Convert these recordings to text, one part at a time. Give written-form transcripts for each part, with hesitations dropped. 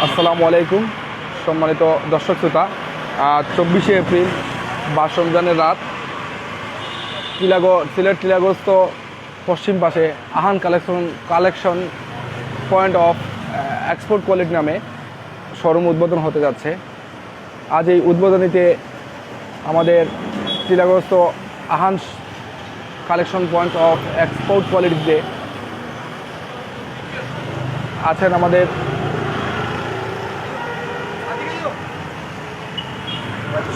আসসালামু আলাইকুম সম্মানিত দর্শক শ্রোতা। 24শে এপ্রিল রমজানের রাত সিলেট টিলাগস্থ পশ্চিম পাশে Ahan collection point of export quality নামে শোরুম উদ্বোধন হতে যাচ্ছে। আজ এই উদ্বোধনীতে আমাদের টিলাগস্থ Ahan collection point of export কোয়ালিটিতে আছেন আমাদের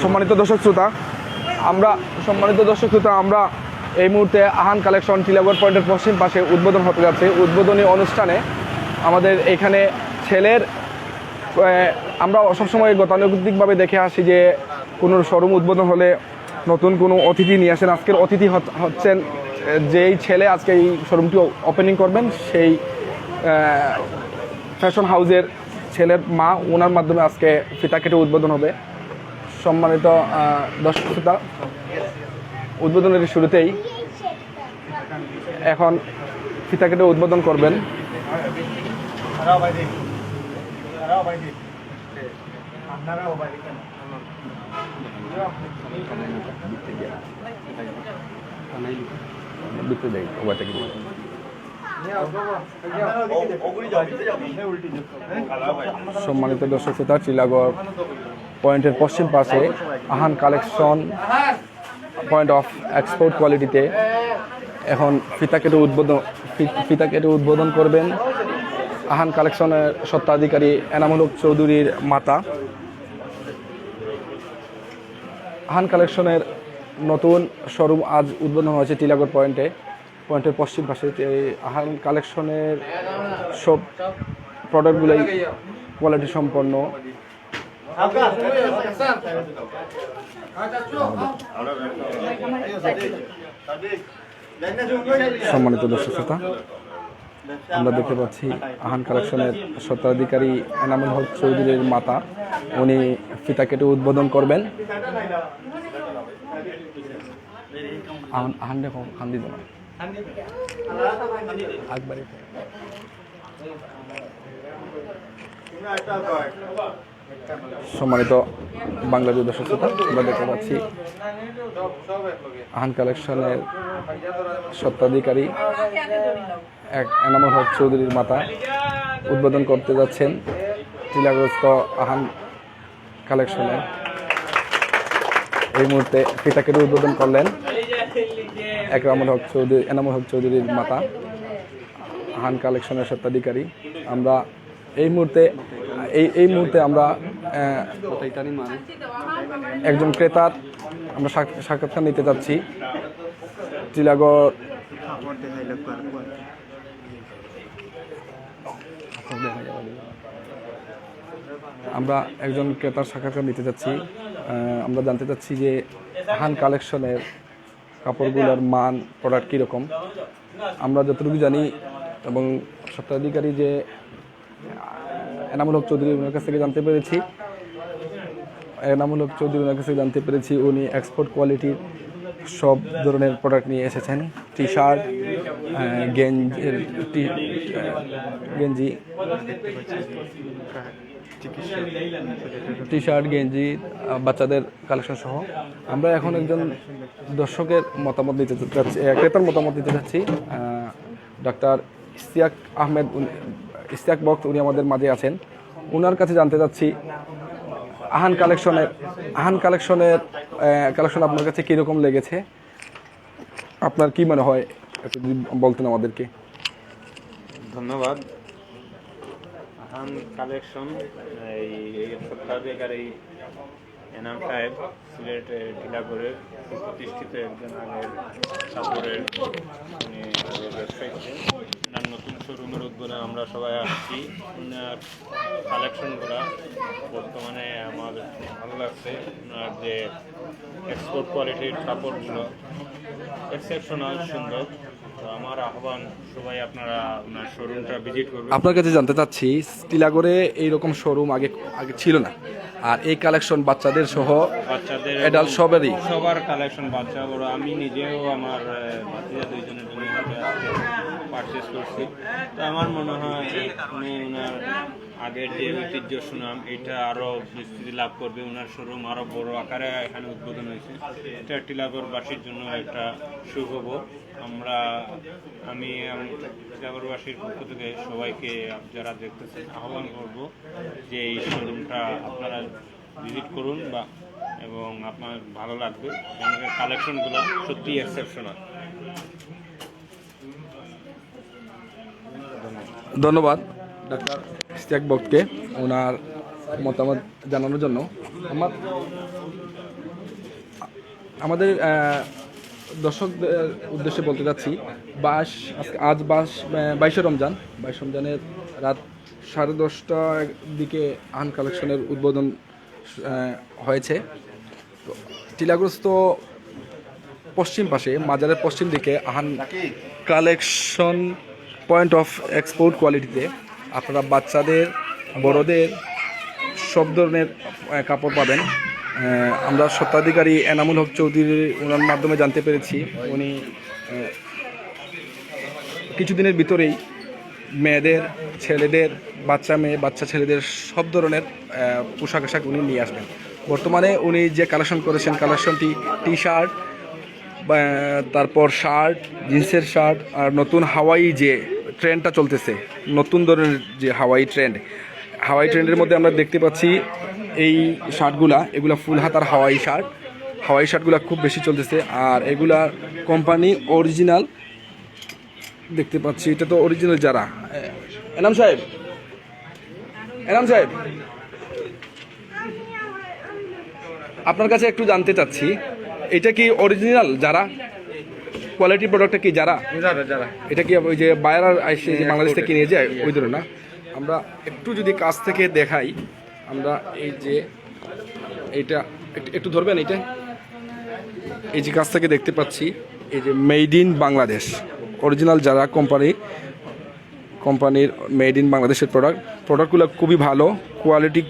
সম্মানিত দর্শক শ্রোতা। আমরা এই মুহূর্তে আহান কালেকশন টিলাগড় পয়েন্টের পশ্চিম পাশে উদ্বোধন হতে যাচ্ছে। উদ্বোধনী অনুষ্ঠানে আমাদের এখানে ছেলের আমরা সবসময় গতানুগতিকভাবে দেখে আসি যে কোনো শোরুম উদ্বোধন হলে নতুন কোনো অতিথি নিয়ে আসেন। আজকের অতিথি হচ্ছেন যেই ছেলে আজকে এই শোরুমটি ওপেনিং করবেন, সেই ফ্যাশন হাউসের ছেলের মা, ওনার মাধ্যমে আজকে ফিতা কেটে উদ্বোধন হবে। সম্মানিত দর্শক শ্রোতা, উদ্বোধনের শুরুতেই এখন ফিতা কেটে উদ্বোধন করবেন সম্মানিত দর্শক শ্রোতা, টিলাগড় পয়েন্টের পশ্চিম পাশে Ahan collection point of export কোয়ালিটিতে এখন ফিতা কেটে উদ্বোধন করবেন আহান কালেকশনের স্বত্বাধিকারী এনামুল হক চৌধুরীর মাতা। আহান কালেকশনের নতুন শোরুম আজ উদ্বোধন হয়েছে টিলাগড় পয়েন্টের পশ্চিম পাশে। আহান কালেকশনের সব প্রোডাক্টগুলোই কোয়ালিটি সম্পন্ন। সম্মানিত দর্শক শ্রোতা, আমরা দেখতে পাচ্ছি আহান কালেকশনের স্বত্বাধিকারী এনামুল হক চৌধুরীর মাতা, উনি ফিতা কেটে উদ্বোধন করবেন। আহান দেখো খান দিত না একবারে। সম্মানিত বাংলাদেশ দর্শক শ্রোতা, আমরা দেখতে পাচ্ছি আহান কালেকশনের স্বত্বাধিকারী এনামুল হক চৌধুরীর মাতা উদ্বোধন করতে যাচ্ছেন টিলাগ্রস্ত আহান কালেকশনের। এই মুহূর্তে ফিতা কেটে উদ্বোধন করলেন এনামুল হক চৌধুরীর মাতা, আহান কালেকশনের স্বত্বাধিকারী। আমরা এই মুহূর্তে আমরা একজন ক্রেতার আমরা সাক্ষাৎকার নিতে যাচ্ছি। টিলাগড় আমরা একজন ক্রেতার সাক্ষাৎকার নিতে যাচ্ছি। আমরা জানতে চাচ্ছি যে আহান কালেকশনের কাপড়গুলোর মান, প্রোডাক্ট কীরকম। আমরা যতটুকু জানি এবং স্বত্বাধিকারী যে এনামুল হক চৌধুরী ওনার কাছ থেকে জানতে পেরেছি উনি এক্সপোর্ট কোয়ালিটির সব ধরনের প্রোডাক্ট নিয়ে এসেছেন। টি শার্ট, গেঞ্জি, বাচ্চাদের কালেকশন সহ। আমরা এখন একজন দর্শকের মতামত নিতে চাচ্ছি, ক্রেতার মতামত নিতে চাচ্ছি। ডাক্তার ইশতিয়াক বক্স উনি আমাদের মাঝে আছেন। ওনার কাছে জানতে চাচ্ছি আহান কালেকশন আপনার কাছে কীরকম লেগেছে, আপনার কি মনে হয় একটু যদি বলতেন আমাদেরকে। ধন্যবাদ। আহান কালেকশন এই স্বত্বাধিকারী এনাম সাহেব সিলেট টিলাগড়ের প্রতিষ্ঠিত একজন আগের কাপড়ের উনি ব্যবসায়ী ছিলেন। ওনার নতুন শোরুমের উদ্বোধনে আমরা সবাই আসছি। ওনার কালেকশনগুলো বর্তমানে আমার ভালো লাগছে। ওনার যে এক্সপোর্ট কোয়ালিটির কাপড়গুলো এক্সেপশনাল সুন্দর। তো আমার আহ্বান, সবাই আপনারা ওনার শোরুমটা ভিজিট করবেন। আপনার কাছে জানতে চাচ্ছি, টিলাগড়ে এইরকম শোরুম আগে ছিল না, আর এই কালেকশন বাচ্চাদের সহ অ্যাডাল্ট সবার কালেকশন, বাচ্চা বড়। আমি নিজেও আমার ভাতিজা দুইজনের জন্য পারচেস করছি। তো আমার মনে হয় উনি ওনার আগের যে ঐতিহ্য সুনাম এটা আরও বিস্তৃতি লাভ করবে। ওনার শোরুম আরও বড় আকারে এখানে উদ্বোধন হয়েছে। এটা টিলাগড়বাসীর জন্য একটা সুখবর। আমি টিলাগড়বাসীর পক্ষ থেকে সবাইকে যারা দেখতেছেন আহ্বান করব যে এই শোরুমটা আপনারা ভিজিট করুন এবং আপনার ভালো লাগবে। আমাদের কালেকশনগুলো সত্যি এক্সেপশনাল। ধন্যবাদ ডাক্তার ইশতিয়াক বক্তকে ওনার মতামত জানানোর জন্য। আমাদের দর্শকদের উদ্দেশ্যে বলতে যাচ্ছি, আজ 22শে রমজান, 22 রমজানের রাত 10:30টার দিকে আহান কালেকশনের উদ্বোধন হয়েছে। তো টিলাগ্রস্ত পশ্চিম পাশে মাজারের পশ্চিম দিকে Ahan collection point of export কোয়ালিটিতে আপনারা বাচ্চাদের, বড়দের সব ধরনের কাপড় পাবেন। আমরা স্বত্বাধিকারী এনামুল হক চৌধুরী ওনার মাধ্যমে জানতে পেরেছি উনি কিছুদিনের ভিতরেই মেয়েদের, ছেলেদের, বাচ্চা ছেলেদের সব ধরনের পোশাক আশাক উনি নিয়ে আসবেন। বর্তমানে উনি যে কালেকশন করেছেন, কালেকশনটি টি শার্ট, তারপর শার্ট, জিন্সের শার্ট, আর নতুন হাওয়াই যে ট্রেন্ডটা চলতেছে, নতুন ধরনের যে হাওয়াই ট্রেন্ডের মধ্যে আমরা দেখতে পাচ্ছি এই এগুলা ফুল হাতার হাওয়াই শার্টগুলো খুব বেশি চলতেছে। আর এগুলা কোম্পানি অরিজিনাল দেখতে পাচ্ছি। এটা তো অরিজিনাল যারা। এনাম সাহেব, আপনার কাছে একটু জানতে চাচ্ছি, এটা কি অরিজিনাল যারা কোয়ালিটি প্রোডাক্টটা কি যারা? এটা কি ওই যে বায়ার আসে যে বাংলাদেশ থেকে নিয়ে যায় ওই ধরনের না? আমরা একটু যদি কাছ থেকে দেখাই, আমরা এই যে এইটা একটু ধরবেন, এই যে কাছ থেকে দেখতে পাচ্ছি এই যে মেড ইন বাংলাদেশ অরিজিনাল যারা কোম্পানির মেড ইন বাংলাদেশের প্রোডাক্টগুলো খুবই ভালো কোয়ালিটি,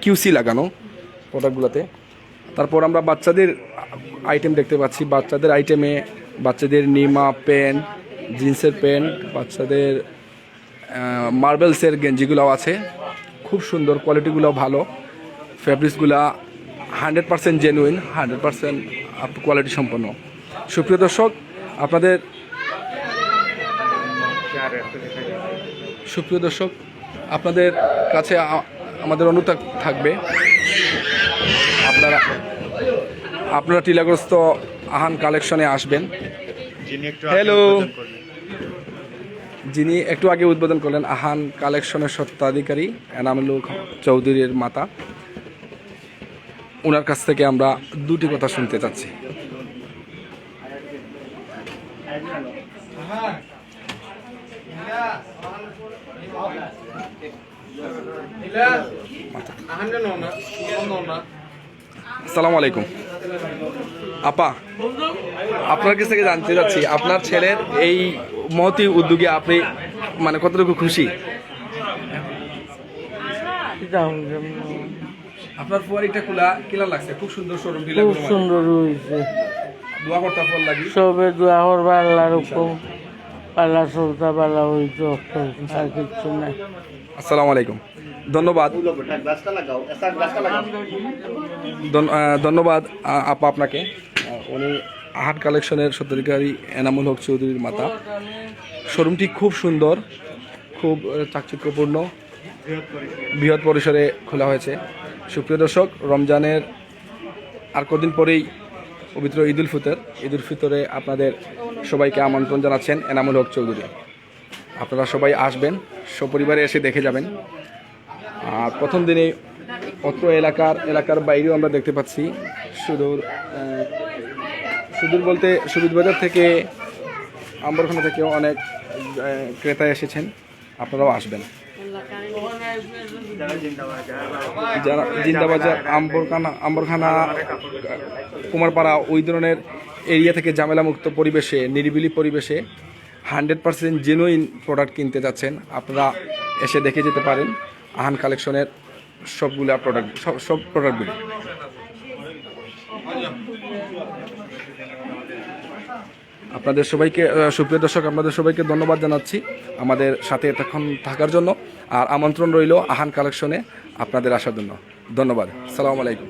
কিউসি লাগানো প্রোডাক্টগুলোতে। তারপর আমরা বাচ্চাদের আইটেম দেখতে পাচ্ছি। বাচ্চাদের নিমা প্যান্ট, জিন্সের প্যান্ট, বাচ্চাদের মার্বেলসের গেঞ্জিগুলো আছে, খুব সুন্দর, কোয়ালিটিগুলো ভালো, ফ্যাব্রিক্সগুলো 100% জেনুইন, 100% কোয়ালিটি সম্পন্ন। সুপ্রিয় দর্শক, আপনাদের কাছে আমাদের অনুরোধ থাকবে, আপনারা টিলাগ্রস্ত আহান কালেকশনে আসবেন। যিনি একটু আগে উদ্বোধন করলেন আহান কালেকশনের স্বত্বাধিকারী এনামুল হক চৌধুরীর মাতা, ওনার কাছ থেকে আমরা দুটি কথা শুনতে চাচ্ছি। আসসালামু আলাইকুম আপা, আপনার কাছ থেকে জানতে চাচ্ছি আপনার ছেলের এই মহতি উদ্যোগে আপনি মানে কতটুকু খুশি? আপনার ফুয়ারিটা কিলা লাগছে, খুব সুন্দর শোরুম, খুব সুন্দর হয়েছে। দোয়া করতে ফল লাগি, সবে দোয়া করবা আল্লাহর হুকুম, পাল্লা চলতা পাল্লা হইতো, আর কিচ্ছু নাই। আসসালামু আলাইকুম, ধন্যবাদ আপা আপনাকে। উনি আহান কালেকশনের স্বত্বাধিকারী এনামুল হক চৌধুরীর মাতা। শোরুমটি খুব সুন্দর, খুব চাকচিক্যপূর্ণ, বৃহৎ পরিসরে খোলা হয়েছে। সুপ্রিয় দর্শক, রমজানের আর কদিন পরেই পবিত্র ঈদুল ফিতরে আপনাদের সবাইকে আমন্ত্রণ জানাচ্ছেন এনামুল হক চৌধুরী। আপনারা সবাই আসবেন, সপরিবারে এসে দেখে যাবেন। আর প্রথম দিনে অত্র এলাকার বাইরেও আমরা দেখতে পাচ্ছি সুদূর বলতে সুবিধবাজার থেকে, আম্বরখানা থেকেও অনেক ক্রেতা এসেছেন। আপনারাও আসবেন। যারা জিন্দাবাজার, আম্বরখানা, কুমারপাড়া ওই ধরনের এরিয়া থেকে ঝামেলামুক্ত পরিবেশে, নিরিবিলি পরিবেশে 100% জেনুইন প্রোডাক্ট কিনতে যাচ্ছেন, আপনারা এসে দেখে যেতে পারেন আহান কালেকশনের সব প্রোডাক্টগুলি। আপনাদের সবাইকে সুপ্রিয় দর্শক, আপনাদের সবাইকে ধন্যবাদ জানাচ্ছি আমাদের সাথে এতক্ষণ থাকার জন্য। আর আমন্ত্রণ রইল আহান কালেকশনে আপনাদের আসার জন্য। ধন্যবাদ। আসসালামু আলাইকুম।